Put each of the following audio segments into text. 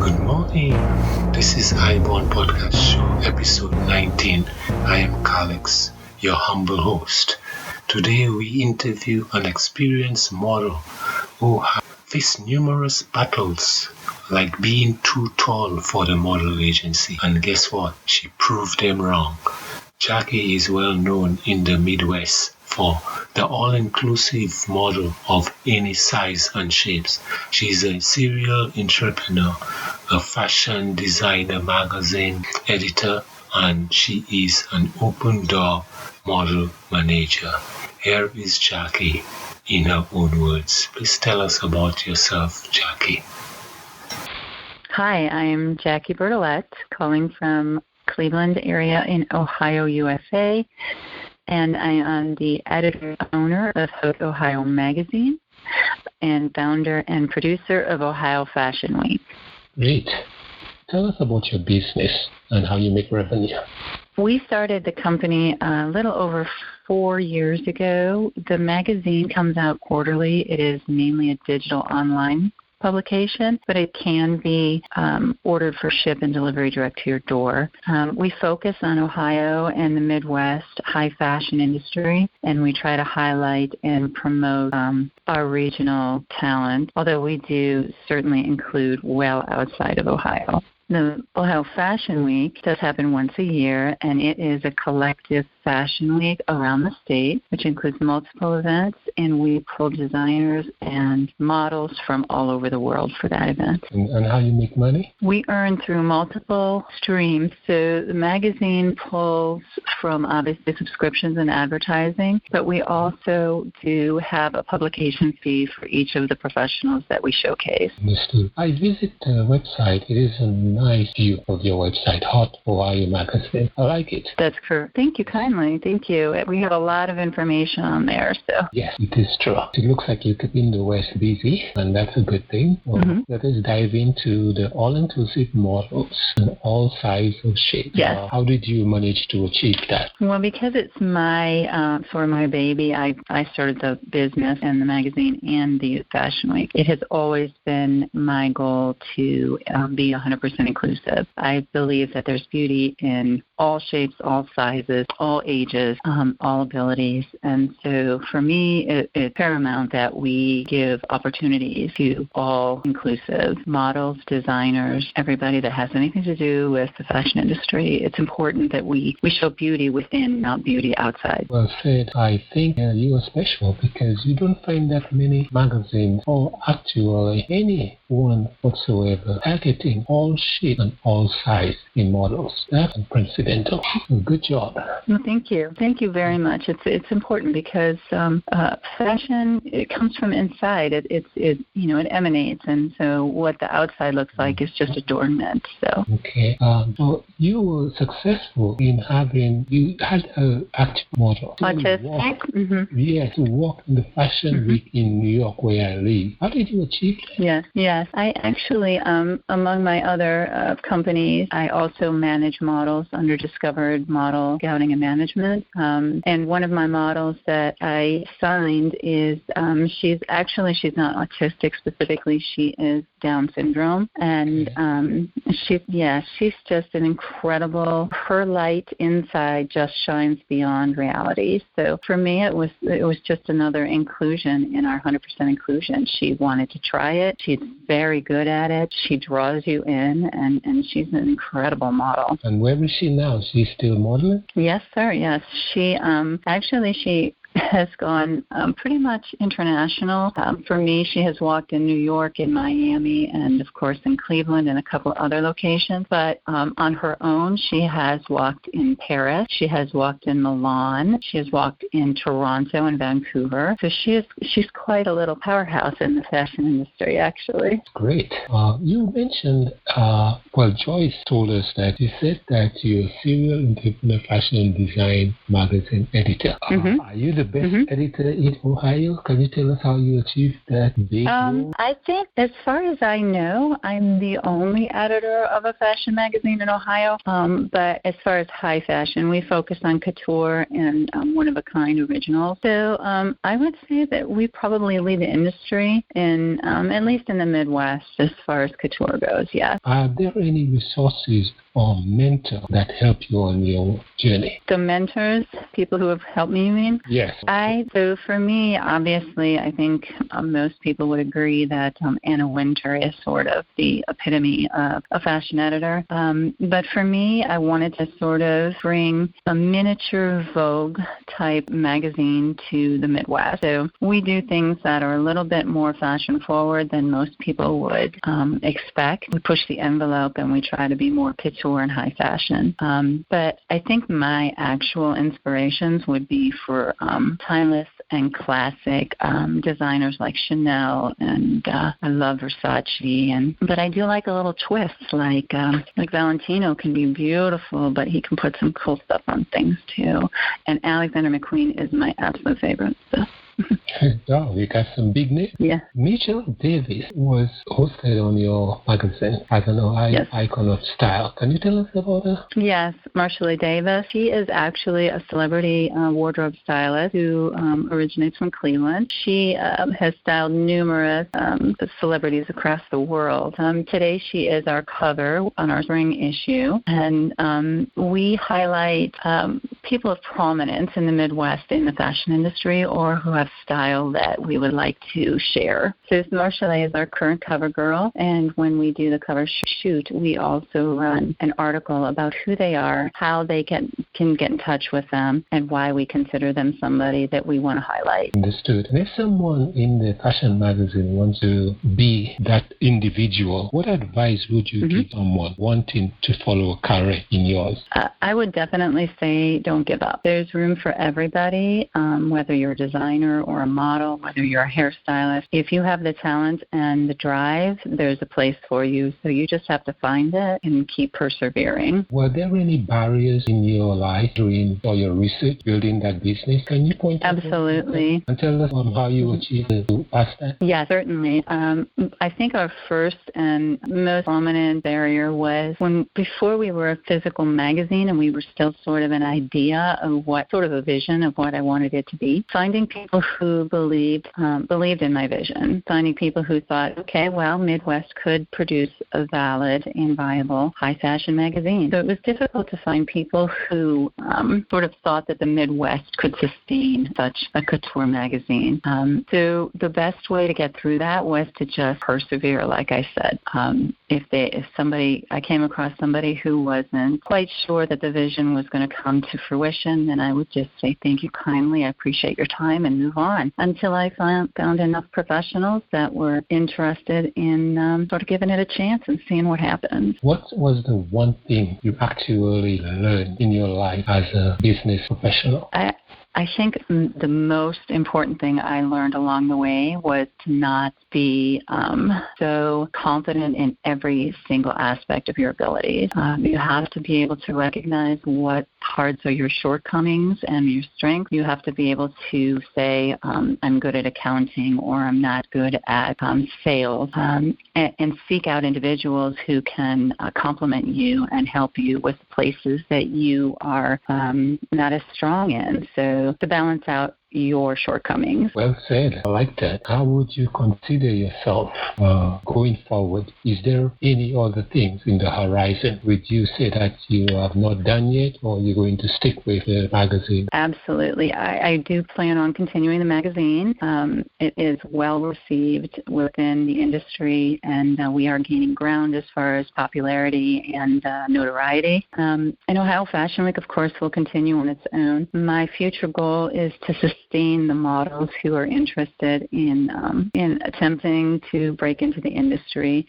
Good morning. This is Highborn Podcast Show, episode 19. I am Calix, your humble host. Today we interview an experienced model who has faced numerous battles, like being too tall for the model agency. And guess what? She proved them wrong. Jackie is well known in the Midwest for the all-inclusive model of any size and shapes. She's a serial entrepreneur, a fashion designer, magazine editor, and she is an open-door model manager. Here is Jackie in her own words. Please tell us about yourself, Jackie. Hi, I am Jackie Bertolette, calling from Cleveland area in Ohio, USA, and I am the editor-owner of Hope Ohio magazine and founder and producer of Ohio Fashion Week. Great. Tell us about your business and how you make revenue. We started the company a little over 4 years ago. The magazine comes out quarterly. It is mainly a digital online publication, but it can be ordered for ship and delivery direct to your door. We focus on Ohio and the Midwest high fashion industry, and we try to highlight and promote our regional talent, although we do certainly include well outside of Ohio. The Ohio Fashion Week does happen once a year, and it is a collective fashion week around the state, which includes multiple events, and we pull designers and models from all over the world for that event. And how you make money? We earn through multiple streams. So the magazine pulls from obviously subscriptions and advertising, but we also do have a publication fee for each of the professionals that we showcase. Understood. I visit the website. It is a nice view of your website, Hot Ohio Magazine. I like it. That's correct. Thank you kindly. Thank you. We have a lot of information on there. So yes, it is true. It looks like you're keeping the West busy, and that's a good thing. Let us dive into the all-inclusive models and all sizes of shapes. Yes. How did you manage to achieve that? Well, because it's my sort of my baby, I started the business and the magazine and the Fashion Week. It has always been my goal to be 100% inclusive. I believe that there's beauty in all shapes, all sizes, all ages, all abilities. And so for me, it's paramount that we give opportunities to all inclusive models, designers, everybody that has anything to do with the fashion industry. It's important that we show beauty within, not beauty outside. Well said. I think you are special because you don't find that many magazines or actually any one whatsoever targeting all shape and all size in models. That's unprecedented. Good job. Well, thank you. Thank you very much. It's important because fashion, it comes from inside. It emanates, and so what the outside looks like is just adornment. So okay. So you were successful in you had an active model. Autistic. Yes, to walk in the Fashion Week in New York where I live. How did you achieve that? Yes. I actually, among my other companies, I also manage models under Discovered Model Scouting and Management. And one of my models that I signed is she's not autistic specifically. She is Down syndrome, and she's just an incredible. Her light inside just shines beyond reality. So for me, it was just another inclusion in our 100% inclusion. She wanted to try it. She's very good at it. She draws you in, and she's an incredible model. And where is she now? She's still modeling? Yes, sir. Yes, she she has gone pretty much international. For me, she has walked in New York, in Miami, and of course in Cleveland and a couple of other locations. But on her own, she has walked in Paris. She has walked in Milan. She has walked in Toronto and Vancouver. So she's quite a little powerhouse in the fashion industry, actually. Great. You mentioned, Joyce told us that you said that you're a serial entrepreneur fashion and design magazine editor. Are you the best editor in Ohio? Can you tell us how you achieved that big role? I think, as far as I know, I'm the only editor of a fashion magazine in Ohio. But as far as high fashion, we focus on couture and one-of-a-kind originals. So I would say that we probably lead the industry in, at least in the Midwest, as far as couture goes, yes. Are there any resources or mentors that help you on your journey? The mentors, people who have helped me, you mean? Yes. So for me, obviously, I think most people would agree that Anna Wintour is sort of the epitome of a fashion editor. But for me, I wanted to sort of bring a miniature Vogue type magazine to the Midwest. So we do things that are a little bit more fashion forward than most people would expect. We push the envelope and we try to be more couture and high fashion. But I think my actual inspirations would be for timeless and classic designers like Chanel, and I love Versace. But I do like a little twist, like Valentino can be beautiful, but he can put some cool stuff on things too. And Alexander McQueen is my absolute favorite. So. Oh, you got some big names. Yeah. Mitchell Davis was hosted on your magazine as an icon of style. Can you tell us about her? Yes, Marsha Davis. She is actually a celebrity wardrobe stylist who originates from Cleveland. She has styled numerous celebrities across the world. Today she is our cover on our spring issue, and we highlight people of prominence in the Midwest in the fashion industry or who have style that we would like to share. So Marsha is our current cover girl, and when we do the cover shoot, we also run an article about who they are, how they can get in touch with them, and why we consider them somebody that we want to highlight. Understood. And if someone in the fashion magazine wants to be that individual, what advice would you give someone wanting to follow a career in yours? I would definitely say don't give up. There's room for everybody, whether you're a designer or a model, whether you're a hairstylist. If you have the talent and the drive, there's a place for you. So you just have to find it and keep persevering. Were there any barriers in your life during all your research building that business? Can you point out? Absolutely. And tell us how you achieved to pass that? Yeah, certainly. I think our first and most prominent barrier was before we were a physical magazine and we were still sort of an idea of what sort of a vision of what I wanted it to be. Finding people who believed in my vision. Finding people who thought, okay, well, Midwest could produce a valid and viable high fashion magazine. So it was difficult to find people who sort of thought that the Midwest could sustain such a couture magazine. So the best way to get through that was to just persevere, like I said. If I came across somebody who wasn't quite sure that the vision was going to come to fruition, then I would just say, thank you kindly, I appreciate your time, and move on, until I found enough professionals that were interested in sort of giving it a chance and seeing what happens. What was the one thing you actually learned in your life as a business professional? I think the most important thing I learned along the way was to not be so confident in every single aspect of your abilities. You have to be able to recognize what parts are your shortcomings and your strengths. You have to be able to say, I'm good at accounting, or I'm not good at sales, and seek out individuals who can complement you and help you with the places that you are not as strong in. So to balance out your shortcomings. Well said. I like that. How would you consider yourself going forward? Is there any other things in the horizon? Would you say that you have not done yet, or you're going to stick with the magazine? Absolutely. I do plan on continuing the magazine. It is well received within the industry, and we are gaining ground as far as popularity and notoriety. And Ohio Fashion Week, of course, will continue on its own. My future goal is to sustain the models who are interested in attempting to break into the industry.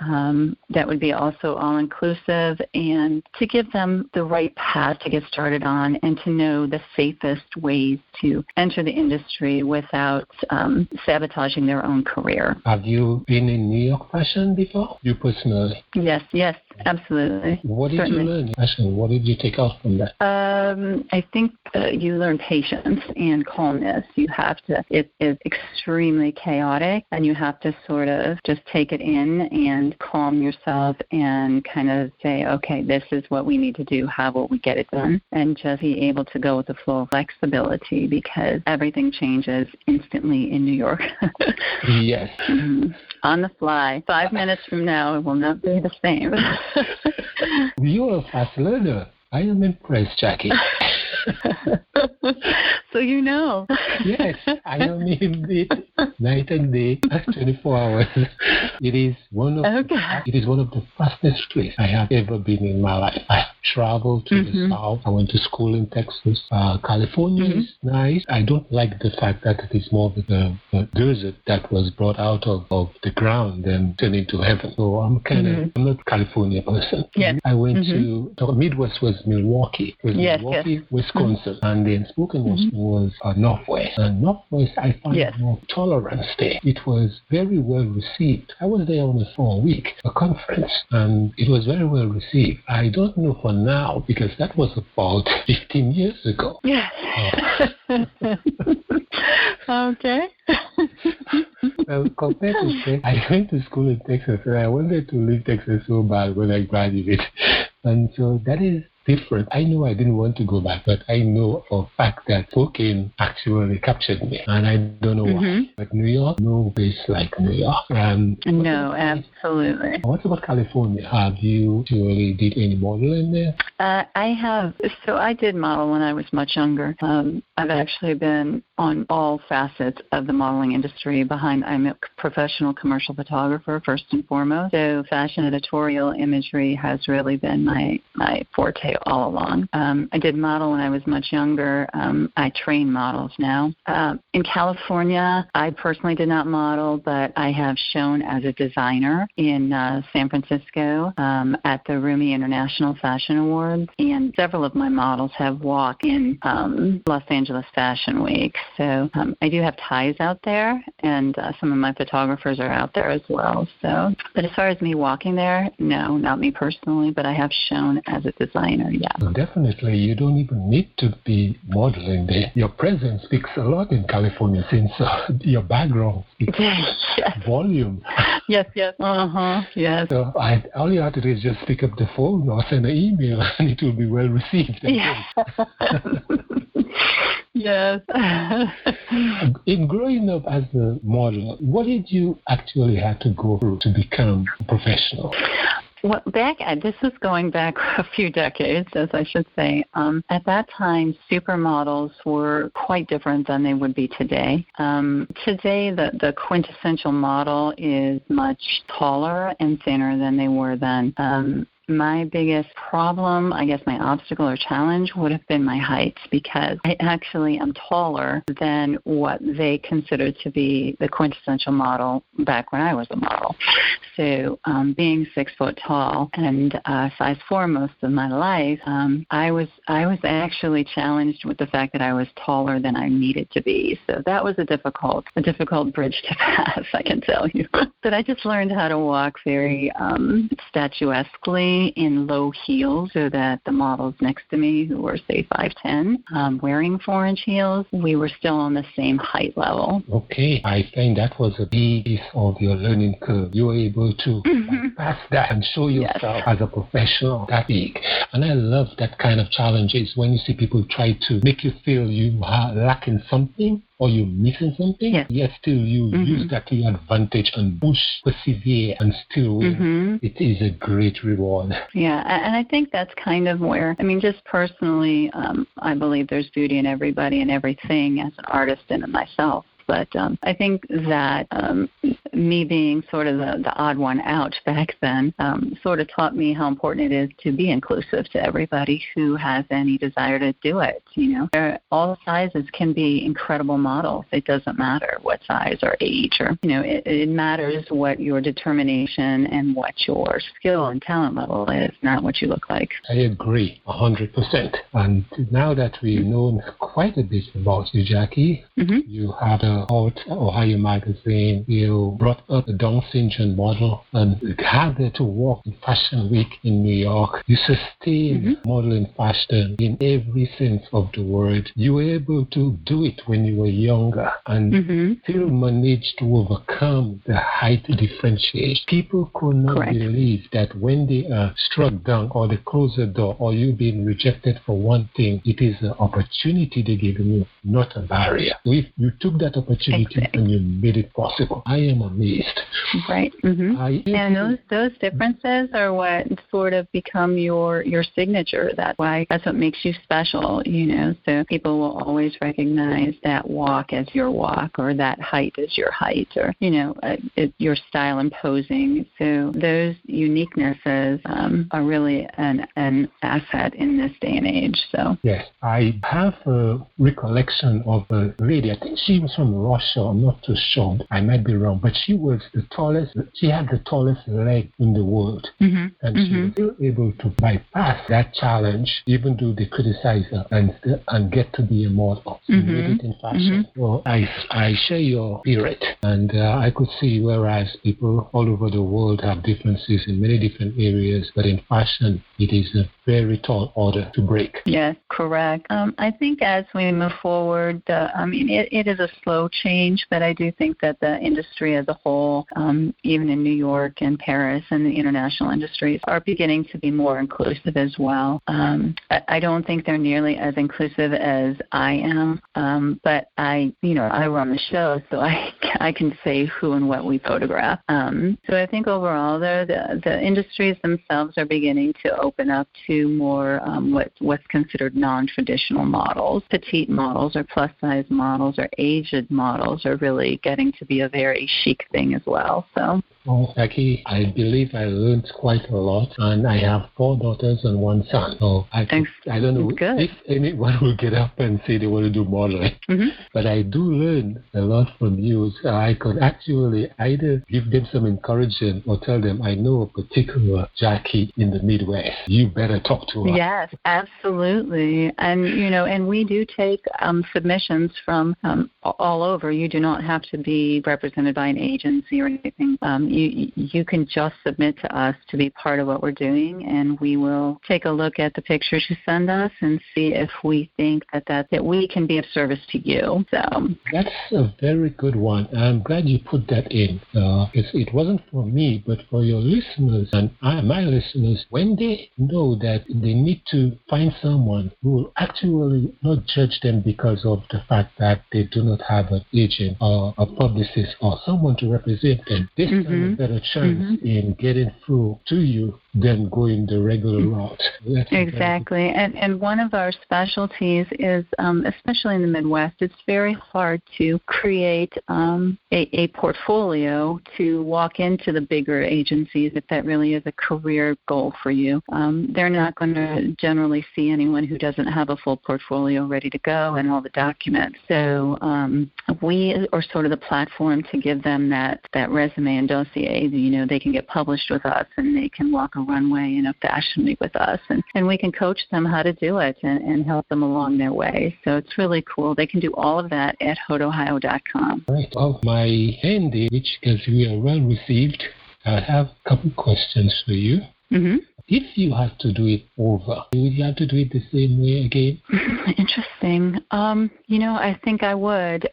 That would be also all-inclusive, and to give them the right path to get started on, and to know the safest ways to enter the industry without sabotaging their own career. Have you been in New York fashion before, you personally? Yes. Absolutely. What did Certainly. you learn? Actually, what did you take out from that? I think you learn patience and calmness. You have to, it is extremely chaotic, and you have to sort of just take it in and calm yourself and kind of say, okay, this is what we need to do. How will we get it done? And just be able to go with the flow of flexibility, because everything changes instantly in New York. Yes. On the fly. 5 minutes from now, it will not be the same. You're a fast learner. I am impressed, Jackie. So you know. Yes, I am indeed. Night and day, 24 hours. It is one of the fastest places I have ever been in my life. I have traveled to the south. I went to school in Texas. California is nice. I don't like the fact that it is more of the desert that was brought out of the ground and turned into heaven. So I'm I'm not a California person. Yes. I went to Midwest was Milwaukee. It was Milwaukee, Wisconsin, and then spoken was Northwest. And Northwest, I found more tolerance there. It was very well received. I was there on a 4-week conference, and it was very well received. I don't know for now, because that was about 15 years ago. Yeah. Okay. Compared to Texas, I went to school in Texas, and I wanted to leave Texas so bad when I graduated. And so that is different. I know I didn't want to go back, but I know for a fact that Spokane actually captured me, and I don't know why. But New York, no place like New York. No, absolutely. What about California? Have you actually did any modeling there? I have. So I did model when I was much younger. I've actually been on all facets of the modeling industry. I'm a professional commercial photographer, first and foremost. So fashion, editorial, imagery has really been my forte all along. I did model when I was much younger. I train models now. In California, I personally did not model, but I have shown as a designer in San Francisco at the Rumi International Fashion Awards, and several of my models have walked in Los Angeles Fashion Week. So I do have ties out there, and some of my photographers are out there as well. So, but as far as me walking there, no, not me personally, but I have shown as a designer, yeah. So definitely, you don't even need to be modeling there. Your presence speaks a lot in California, since your background speaks volume. Yes. Yes. So all you have to do is just pick up the phone or send an email, and it will be well received. Yeah. Yes. In growing up as a model, what did you actually have to go through to become professional? Well, this is going back a few decades, as I should say. At that time, supermodels were quite different than they would be today. Today, the quintessential model is much taller and thinner than they were then. My biggest problem, I guess my obstacle or challenge, would have been my height, because I actually am taller than what they considered to be the quintessential model back when I was a model. So being 6 foot tall and size 4 most of my life, I was actually challenged with the fact that I was taller than I needed to be. So that was a difficult bridge to pass, I can tell you. But I just learned how to walk very statuesquely in low heels, so that the models next to me, who were say 5'10", wearing 4-inch heels, we were still on the same height level. Okay, I think that was a big piece of your learning curve. You were able to pass that and show yourself as a professional that big. And I love that kind of challenges when you see people try to make you feel you are lacking something or you're missing something, yet still you use that to your advantage and push, persevere, and still win. It is a great reward. Yeah, and I think that's kind of where, just personally, I believe there's beauty in everybody and everything as an artist and in myself. But I think that me being sort of the odd one out back then sort of taught me how important it is to be inclusive to everybody who has any desire to do it. All sizes can be incredible models. It doesn't matter what size or age, or it matters what your determination and what your skill and talent level is, not what you look like. I agree 100%. And now that we've known quite a bit about you, Jackie, you have Ohio Magazine, you brought up the Down syndrome model and had her to walk in Fashion Week in New York. You sustained modeling fashion in every sense of the word. You were able to do it when you were younger and still managed to overcome the height differentiation. People could not believe that when they are struck down or they close the door or you being rejected for one thing, it is an opportunity they give you, not a barrier. So if you took that opportunity and you made it possible, I am amazed. Right. And those differences are what sort of become your signature. That's what makes you special, So people will always recognize that walk as your walk, or that height as your height, or your style and posing. So those uniquenesses are really an asset in this day and age. So yes, I have a recollection of a lady. I think she was from Russia. I'm not too sure. I might be wrong, but she was the tallest. She had the tallest leg in the world, and she was still able to bypass that challenge, even though they criticize her, and get to be a model. She made it in fashion. Well, I share your spirit, and I could see whereas people all over the world have differences in many different areas, but in fashion, it is a very tall order to break. Yes, correct. I think as we move forward, it is a slow change, but I do think that the industry as a whole, even in New York and Paris and the international industries, are beginning to be more inclusive as well. I don't think they're nearly as inclusive as I am, but I run the show, so I can say who and what we photograph. So I think overall, though, the industries themselves are beginning to open up to more what's considered non-traditional models. Petite models or plus-size models or aged models are really getting to be a very chic thing as well. So. Well, Jackie, I believe I learned quite a lot, and I have 4 daughters and 1 son. So I don't know if anyone will get up and say they want to do modeling, but I do learn a lot from you. So I could actually either give them some encouragement or tell them, I know a particular Jackie in the Midwest. You better talk to her. Yes, absolutely. And we do take submissions from all over. You do not have to be represented by an agency or anything. You can just submit to us to be part of what we're doing, and we will take a look at the pictures you send us and see if we think that we can be of service to you. So that's a very good one. I'm glad you put that in. It wasn't for me, but for your listeners and my listeners, when they know that they need to find someone who will actually not judge them because of the fact that they do not have an agent or a publicist or someone to represent them, this stand a better chance in getting through to you than going the regular route. Exactly. And one of our specialties is, especially in the Midwest, it's very hard to create a portfolio to walk into the bigger agencies if that really is a career goal for you. They're not going to generally see anyone who doesn't have a full portfolio ready to go and all the documents. So we are sort of the platform to give them that resume and dossier. They can get published with us, and they can walk a runway in a fashion week with us, and we can coach them how to do it and help them along their way. So it's really cool. They can do all of that at hodohio.com. Right. Well, my handy, which because we are well received, I have a couple questions for you. If you have to do it over, would you have to do it the same way again? Interesting. I think I would.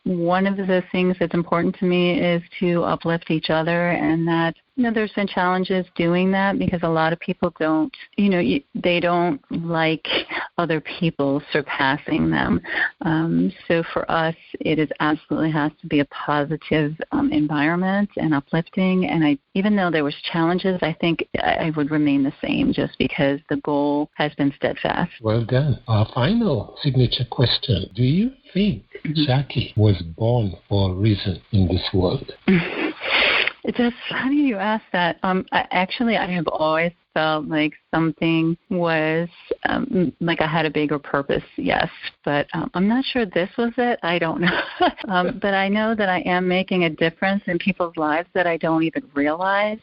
One of the things that's important to me is to uplift each other, and that there's been challenges doing that because a lot of people don't, they don't like other people surpassing them. So for us, it absolutely has to be a positive environment and uplifting. And even though there was challenges, I think I would remain the same just because the goal has been steadfast. Well done. Our final signature question. Do you think Jackie was born for a reason in this world? It's just funny you ask that. I have always felt like something was, like I had a bigger purpose, yes. But I'm not sure this was it. I don't know. But I know that I am making a difference in people's lives that I don't even realize.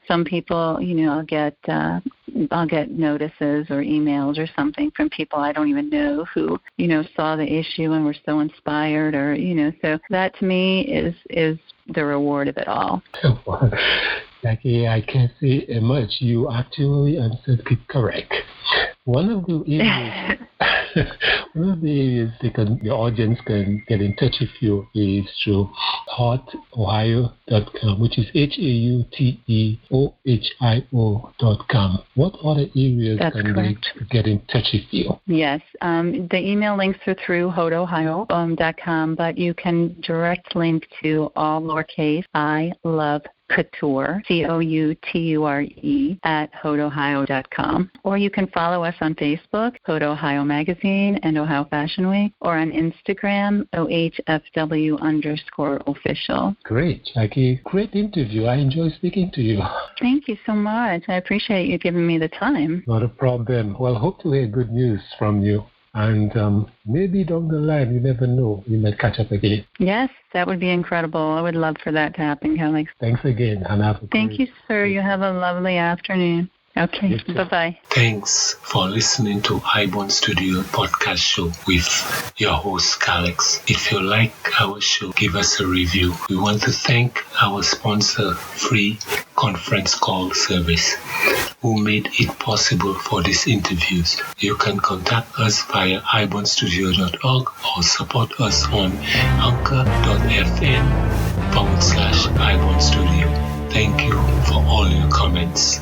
Some people, get I'll get notices or emails or something from people I don't even know who, saw the issue and were so inspired, or, so that to me is the reward of it all. Jackie, I can't say much. You actually answered it correct. One of the areas, the audience can get in touch with you is through hauteohio.com, which is HAUTEOHIO.com. What other areas can they get in touch with you? Yes, the email links are through hauteohio.com, but you can direct link to all lowercase I love Couture, COUTURE, at hauteohio.com. Or you can follow us on Facebook, Haute Ohio Magazine and Ohio Fashion Week, or on Instagram, OHFW_official. Great, Jackie. Great interview. I enjoyed speaking to you. Thank you so much. I appreciate you giving me the time. Not a problem. Well, hope to hear good news from you. And maybe down the line, you never know, we might catch up again. Yes, that would be incredible. I would love for that to happen, Alex. Thanks again, and have a Thank you, sir. You have a lovely afternoon. Okay, bye-bye. Thanks for listening to iBond Studio podcast show with your host, Alex. If you like our show, give us a review. We want to thank our sponsor, Free Conference Call Service, who made it possible for these interviews. You can contact us via ibondstudio.org or support us on anchor.fm/ibondstudio. Thank you for all your comments.